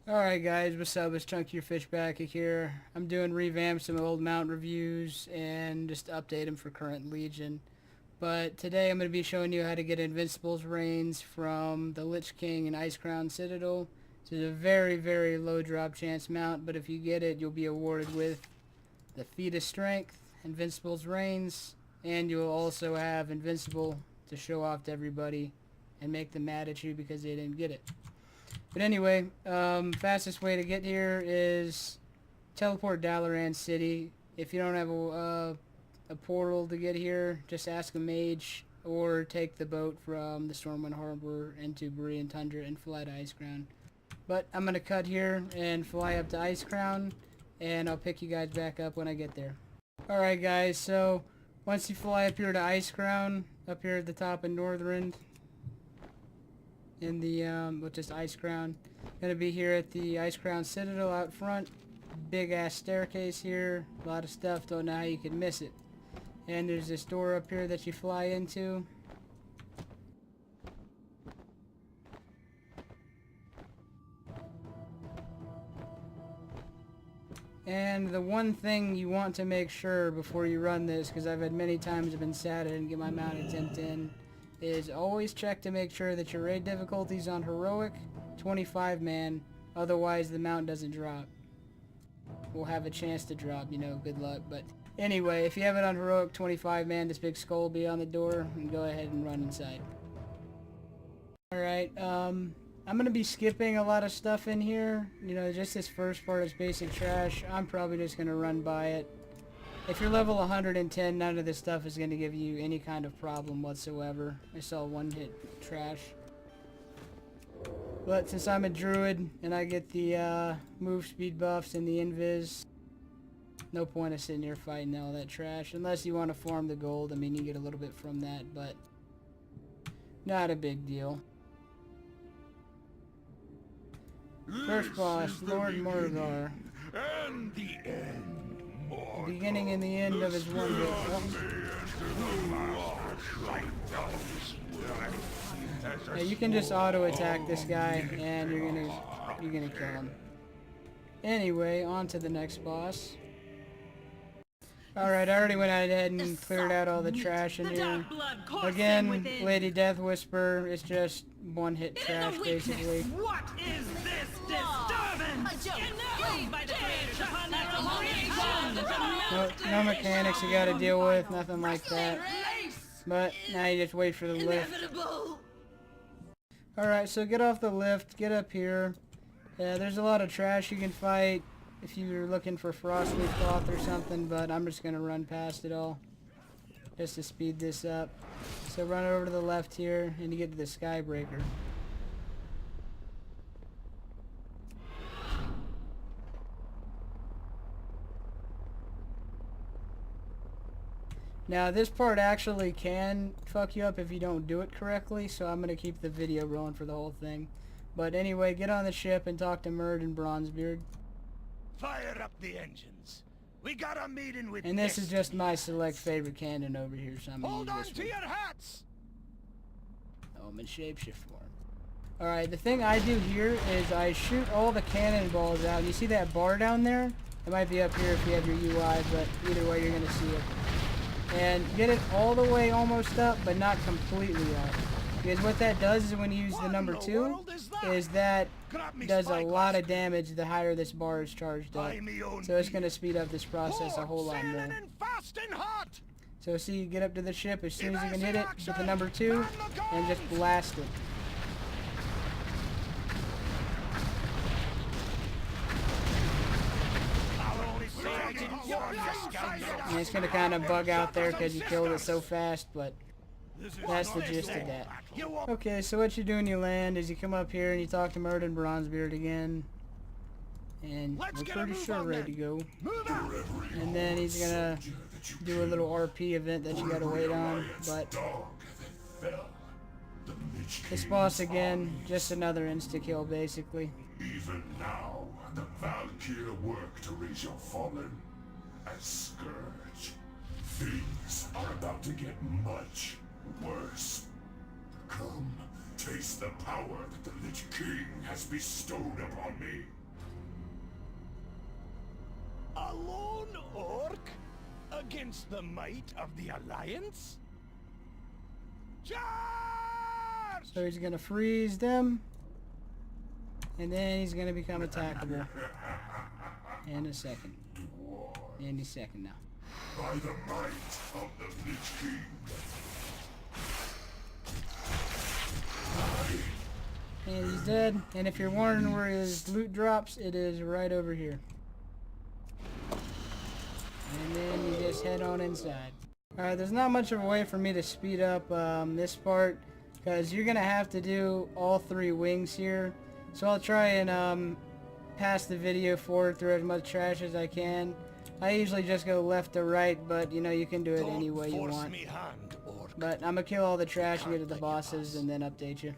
Alright guys, what's up? It's Chunky your Fishback here. I'm doing revamp some old mount reviews and just update them for current Legion. But today I'm going to be showing you how to get Invincible's reigns from the Lich King and Ice Crown Citadel. This is a very, very low drop chance mount, but if you get it, you'll be awarded with the Feat of Strength, Invincible's reigns, and you'll also have Invincible to show off to everybody and make them mad at you because they didn't get it. But anyway, fastest way to get here is teleport Dalaran City. If you don't have a portal to get here, just ask a mage or take the boat from the Stormwind Harbor into Borean Tundra and fly to Ice Crown. But I'm going to cut here and fly up to Ice Crown, and I'll pick you guys back up when I get there. Alright guys, so once you fly up here to Ice Crown, up here at the top of Northrend, in the which is Ice Crown. Gonna be here at the Ice Crown Citadel out front. Big ass staircase here. A lot of stuff. Don't know how you could miss it. And there's this door up here that you fly into. And the one thing you want to make sure before you run this, because I've had many times I've been sad I didn't get my mount attempt in, is always check to make sure that your raid difficulty is on heroic 25 man, otherwise the mount doesn't drop. We'll have a chance to drop, you know, good luck. But anyway, if you have it on heroic 25 man, this big skull will be on the door, and go ahead and run inside. Alright, I'm gonna be skipping a lot of stuff in here. You know, just this first part is basic trash. I'm probably just gonna run by it. If you're level 110, none of this stuff is going to give you any kind of problem whatsoever. I saw one hit trash. But since I'm a druid and I get the move speed buffs and the invis, no point of sitting here fighting all that trash. Unless you want to farm the gold. I mean, you get a little bit from that, but not a big deal. First boss, Lord Morgar. And the end. The beginning and the end of his wonder. Yeah, you can just auto attack this guy and you're gonna kill him. Anyway, on to the next boss. Alright, I already went ahead and cleared out all the trash in here. Again, Lady Death Whisper, it's just one hit trash basically. What is this disturbance? No mechanics you gotta deal with, nothing like that. But now you just wait for the lift. Alright, so get off the lift, get up here. There's a lot of trash you can fight if you're looking for Frostwing Halls or something, but I'm just gonna run past it all just to speed this up. So run over to the left here and you get to the Skybreaker. Now this part actually can fuck you up if you don't do it correctly, so I'm going to keep the video rolling for the whole thing. But anyway, get on the ship and talk to Murd and Bronzebeard. Fire up the engines. We got a meeting with And this is just my select favorite cannon over here, so I'm going to use Hold on this to one. your hats! Oh, I'm in shapeshift form. Alright, the thing I do here is I shoot all the cannonballs out. You see that bar down there? It might be up here if you have your UI, but either way you're going to see it. And get it all the way almost up, but not completely up. Because what that does is when you use the number 2, is that does a lot of damage the higher this bar is charged up. So it's going to speed up this process a whole lot more. So see, you get up to the ship as soon as you can hit it, get the number 2, and just blast it. And it's going to kind of bug out there because you killed it so fast, but that's the gist of that. Okay, so what you do when you land is you come up here and you talk to Murd and Bronzebeard again. And we're pretty sure ready to go. And then he's going to do a little RP event that you got to wait on, but this boss again, just another insta-kill basically. Even now, the Valkyr work to raise your fallen as Scourge. Things are about to get much worse. Come taste the power that the Lich King has bestowed upon me. A lone orc? Against the might of the Alliance? Charge! So he's gonna freeze them, and then he's gonna become attackable in a second. Any second now. By the might of the Lich King. And he's dead. And if you're wondering where his loot drops, it is right over here. And then you just head on inside. Alright, there's not much of a way for me to speed up this part, because you're going to have to do all 3 wings here. So I'll try and pass the video forward through as much trash as I can. I usually just go left to right, but you know, you can do it any way you want. But I'm going to kill all the trash and get to the bosses and then update you.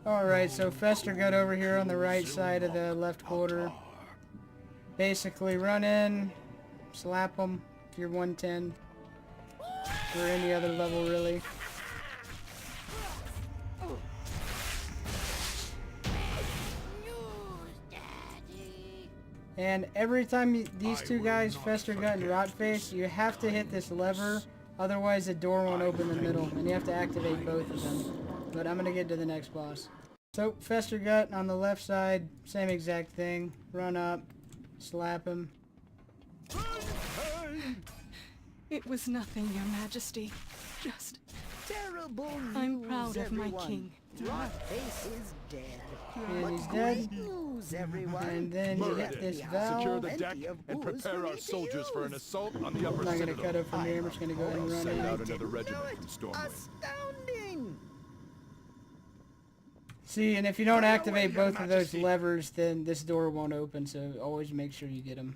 Alright, so Fester got over here on the right side of the left quarter. Basically run in, slap them if you're 110. Or any other level really. And every time these 2 guys, Fester Gut and Rotface, you have to hit this lever, otherwise the door won't open in the middle, and you have to activate both of them. But I'm going to get to the next boss. So, Fester Gut on the left side, same exact thing. Run up, slap him. It was nothing, Your Majesty. Just... Terrible I'm news, proud of my everyone. king. Rotface is dead. And he's Great dead. news, everyone. And then you hit this valve. Secure I'm the deck Plenty of and booze prepare for our me to soldiers for an use. assault on the upper not going to citadel. cut it from here, I'm just going to go ahead and run Send in. out another Know regiment it. from Stormwind. Astounding! See, and if you don't activate both of those levers, then this door won't open, so always make sure you get them.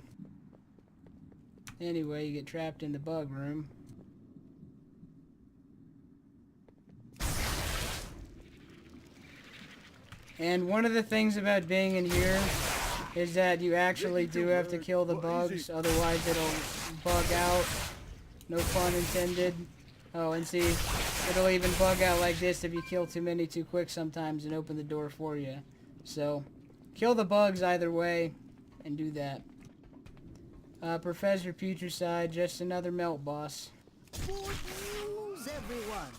Anyway, you get trapped in the bug room. And one of the things about being in here is that you actually do have to kill the bugs, otherwise it'll bug out. No pun intended. Oh, and see, it'll even bug out like this if you kill too many too quick sometimes and open the door for you. So, kill the bugs either way, and do that. Professor Putricide, just another melt boss. Good news, everyone.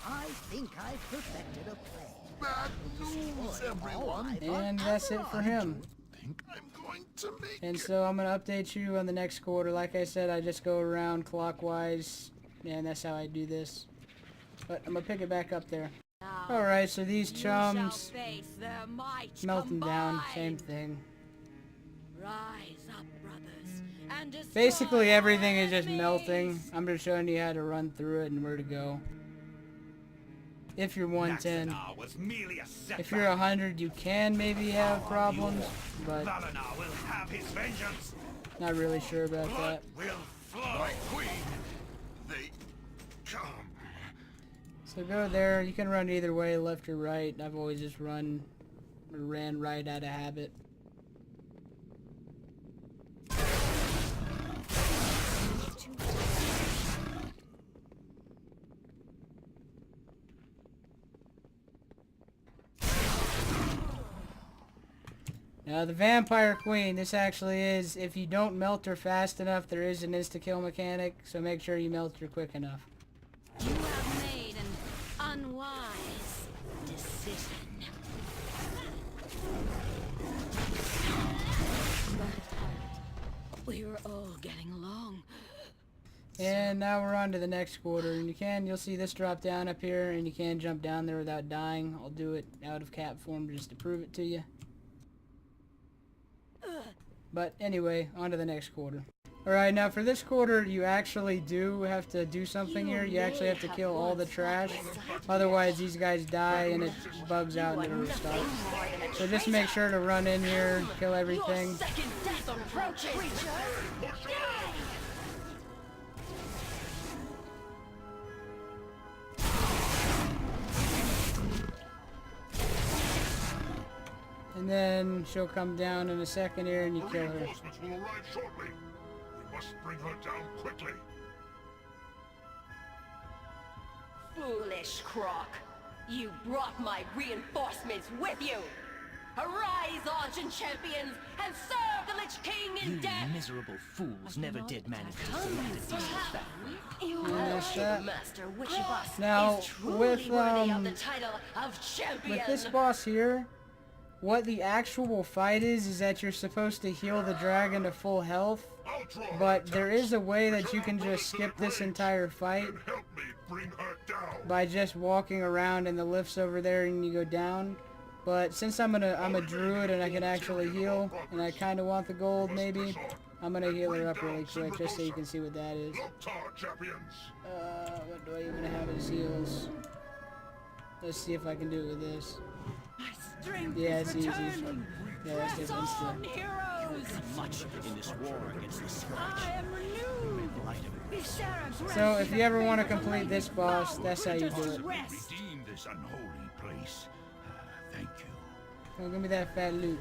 I think I've perfected a plan. Bad news, everyone. And that's it for him. Think I'm going to make And so I'm going to update you on the next quarter. Like I said, I just go around clockwise, and that's how I do this. But I'm going to pick it back up there. Alright, so these chums, melt them down, same thing. Rise up, brothers, and destroy Basically everything our is just enemies. melting. I'm just showing you how to run through it and where to go. If you're 110. was merely a setback. If you're 100, you can maybe have problems, but Valinor will have his vengeance. not really sure about that. Will flow. queen? They come. So go there. You can run either way, left or right. I've always just ran right out of habit. Now the Vampire Queen, this actually is, if you don't melt her fast enough, there is an insta-kill mechanic, so make sure you melt her quick enough. You have made an unwise decision. But we were all getting along. And now we're on to the next quarter, and you'll see this drop down up here, and you can jump down there without dying. I'll do it out of cap form just to prove it to you. But anyway, on to the next quarter. Alright, now for this quarter, you actually do have to do something here. You actually have to kill all the trash. Otherwise, these guys die and it bugs out and it'll restart. So just make sure to run in here, kill everything. Second death approaches. And then she'll come down in a second here and you kill her. Reinforcements will arrive shortly. We must bring her down quickly. Foolish croc. You brought my reinforcements with you! Arise, Argent Champions, and serve the Lich King in You death! miserable fools never did manage to Come, select that way. Your Yes, worship, Master Wishibus Now, is truly with, worthy of the title of champion. With this boss here, what the actual fight is that you're supposed to heal the dragon to full health, but there is a way that you can just skip this entire fight Help me bring her down. by just walking around and the lift's over there and you go down. But since I'm a druid and I can actually heal, and I kind of want the gold maybe, I'm gonna heal her up really quick just so you can see what that is. Loktar champions. What do I even have as heals? Let's see if I can do it with this. My strength Yeah, is it's easy. returning. Yeah, that's Press different on, still. heroes! Much in this war against the Scourge. I am renewed. So if you ever want to complete this boss, that's how you do it. Redeem this unholy place. Thank you. Oh, give me that fat loot.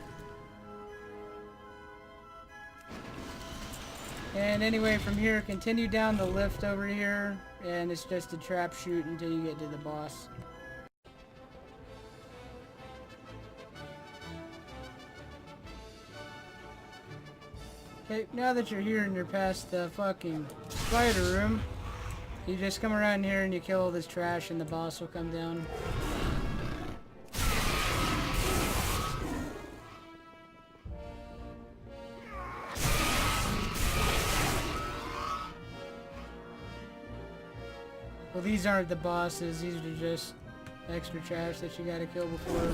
And anyway, from here, continue down the lift over here, and it's just a trap shoot until you get to the boss. Okay, now that you're here and you're past the fucking spider room, you just come around here and you kill all this trash and the boss will come down. Well, these aren't the bosses, these are just extra trash that you gotta kill before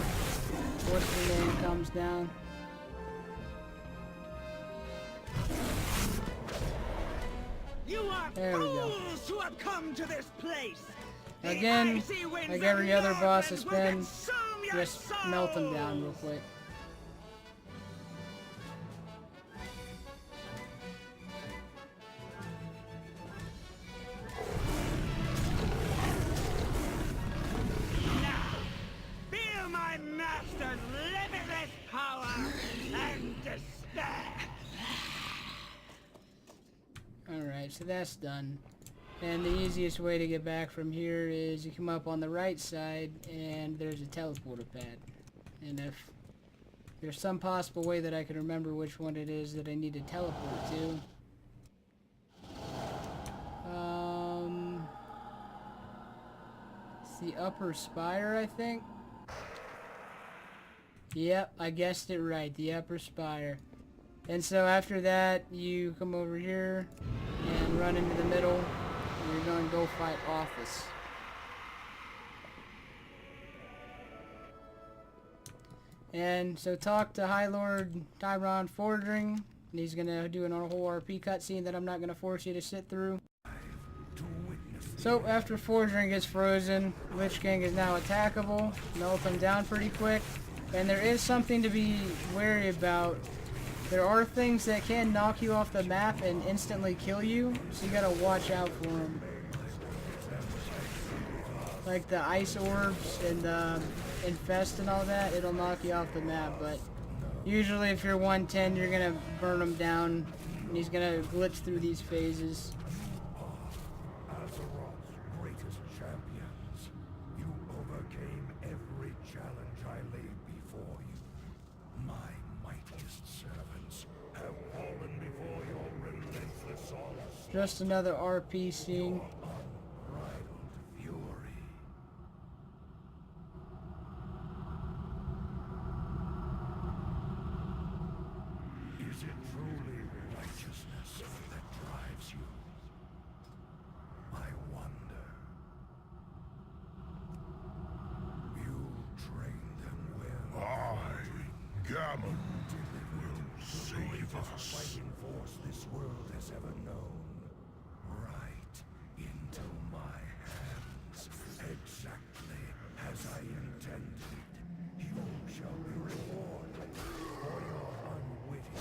what's the name comes down. You are There we go. fools who have come to this place. The Again, icy winds like of every other boss has Northrend will been, consume your just melt them down real souls. quick. Now, feel my master's limitless power and despair. Alright, so that's done. And the easiest way to get back from here is you come up on the right side and there's a teleporter pad. And if there's some possible way that I can remember which one it is that I need to teleport to. It's the upper spire, I think. Yep, I guessed it right, the upper spire. And so after that, you come over here and run into the middle, and you're going to go fight Office. And so talk to High Lord Tyron Fordring, and he's going to do an whole RP cutscene that I'm not going to force you to sit through. So after Fordring gets frozen, Lich King is now attackable, melt him down pretty quick, and there is something to be wary about. There are things that can knock you off the map and instantly kill you, so you gotta watch out for them. Like the ice orbs and the infest and all that, it'll knock you off the map, but usually if you're 110, you're gonna burn him down, and he's gonna glitch through these phases. Greatest champions, you overcame every challenge I laid before you. My mightiest servants have fallen before your relentless onslaught. Just another RP scene. Unbridled fury. Is it truly righteousness that drives you? I wonder. You trained them well. I, Gammon, will save us. Fighting force this world has ever known. Right into my hands, exactly as I intended. You shall be rewarded for your unwitting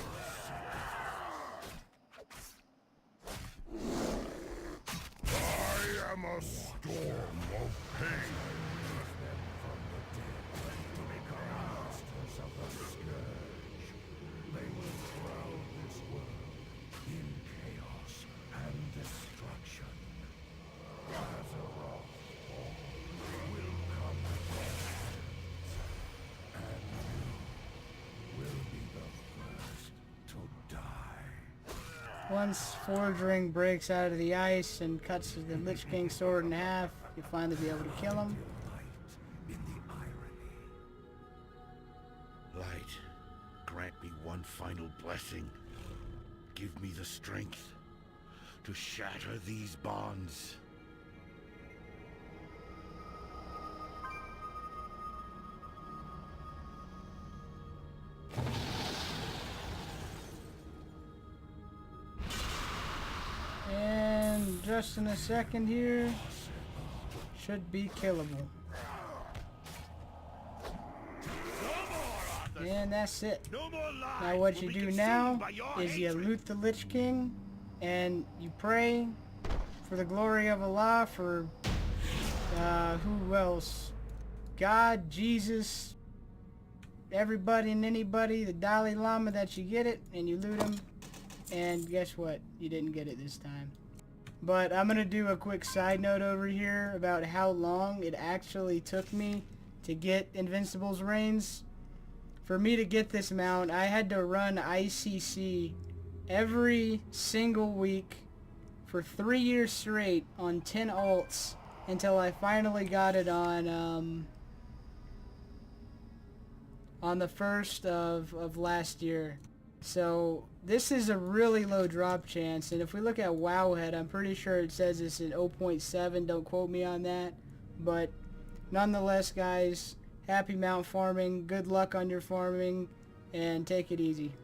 I am a storm of pain. Them from the dead to become masters of the scourge. They will shroud this world in chaos and destruction. Azeroth will come Once Forge Ring breaks out of the ice and cuts the Lich King sword in half, you'll finally be able to kill him. Light, grant me one final blessing. Give me the strength to shatter these bonds. And just in a second here, should be killable. And that's it. Now what you do now is you loot the Lich King and you pray for the glory of Allah, for who else? God, Jesus, everybody and anybody, the Dalai Lama, that you get it, and you loot him. And guess what? You didn't get it this time. But I'm gonna do a quick side note over here about how long it actually took me to get Invincible's reigns. For me to get this mount, I had to run ICC every single week for 3 years straight on 10 alts until I finally got it on the 1st of last year. So this is a really low drop chance, and if we look at Wowhead, I'm pretty sure it says it's an 0.7, don't quote me on that, but nonetheless guys, happy mount farming, good luck on your farming, and take it easy.